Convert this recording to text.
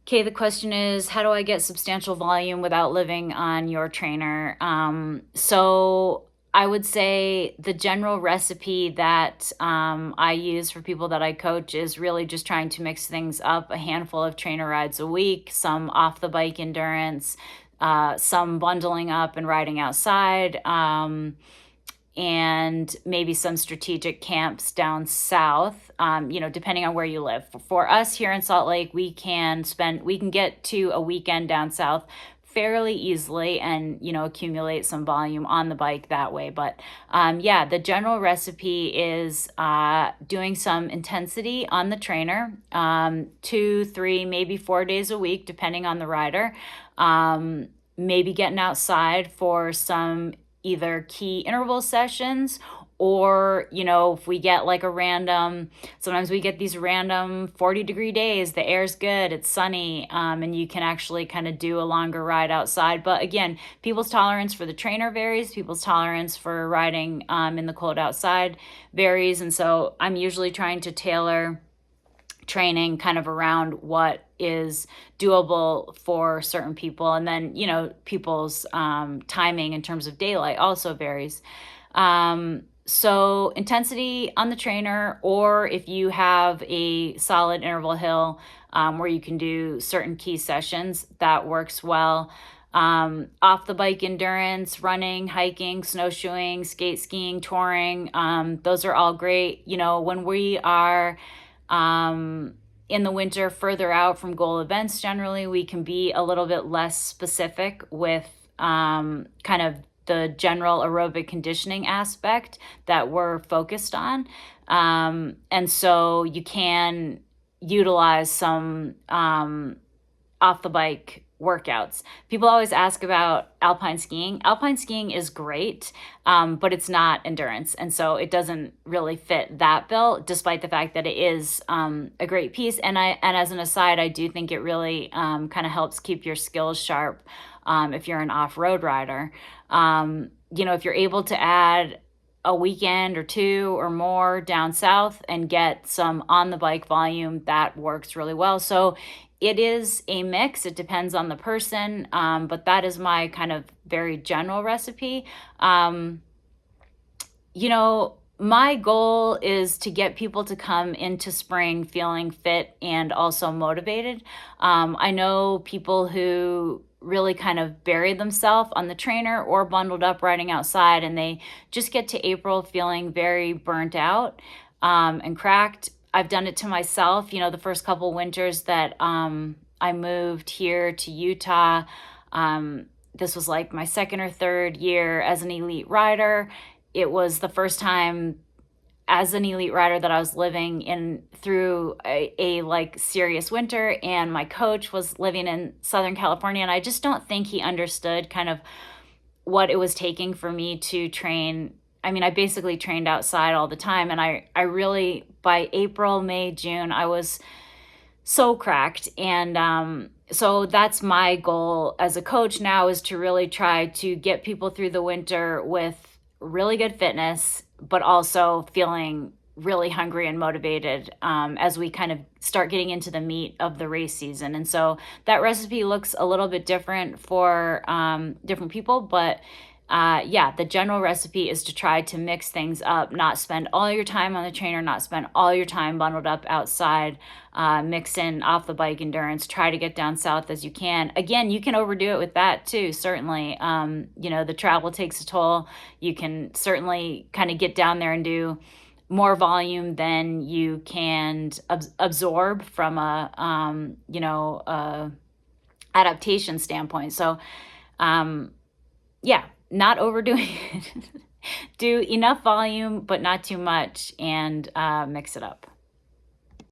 Okay, the question is, how do I get substantial volume without living on your trainer? So I would say the general recipe that I use for people that I coach is really just trying to mix things up, a handful of trainer rides a week, some off the bike endurance, some bundling up and riding outside. And maybe some strategic camps down south, depending on where you live. For us here in Salt Lake, we can get to a weekend down south fairly easily and, accumulate some volume on the bike that way. But yeah, the general recipe is doing some intensity on the trainer, 2, 3, maybe 4 days a week, depending on the rider. Maybe getting outside for some either key interval sessions, or if we get like sometimes we get these random 40-degree days, the air's good, it's sunny, and you can actually kind of do a longer ride outside. But again, people's tolerance for the trainer varies, people's tolerance for riding in the cold outside varies, and so I'm usually trying to tailor training kind of around what is doable for certain people. And then, people's timing in terms of daylight also varies. So intensity on the trainer, or if you have a solid interval hill where you can do certain key sessions, that works well. Off the bike endurance, running, hiking, snowshoeing, skate skiing, touring, those are all great. When we are in the winter further out from goal events, generally we can be a little bit less specific with kind of the general aerobic conditioning aspect that we're focused on. And so you can utilize some off the bike workouts. People always ask about alpine skiing. Alpine skiing is great, but it's not endurance. And so it doesn't really fit that bill, despite the fact that it is a great piece. And as an aside, I do think it really kind of helps keep your skills sharp if you're an off-road rider. If you're able to add a weekend or two or more down south and get some on the bike volume, that works really well. So it is a mix. It depends on the person, but that is my kind of very general recipe. My goal is to get people to come into spring feeling fit and also motivated. I know people who really kind of bury themselves on the trainer or bundled up riding outside, and they just get to April feeling very burnt out and cracked. I've done it to myself, the first couple winters that I moved here to Utah. This was like my second or third year as an elite rider. It was the first time as an elite rider that I was living in through a like serious winter, and my coach was living in Southern California, and I just don't think he understood kind of what it was taking for me to train. I mean, I basically trained outside all the time, and I really, by April, May, June, I was so cracked. And so that's my goal as a coach now, is to really try to get people through the winter with really good fitness, but also feeling really hungry and motivated as we kind of start getting into the meat of the race season. And so that recipe looks a little bit different for different people, but yeah, the general recipe is to try to mix things up, not spend all your time on the trainer, not spend all your time bundled up outside, mix in off the bike endurance, try to get down south as you can. Again, you can overdo it with that too, certainly. The travel takes a toll. You can certainly kind of get down there and do more volume than you can absorb from a adaptation standpoint. So, yeah, not overdoing it. Do enough volume, but not too much, and mix it up.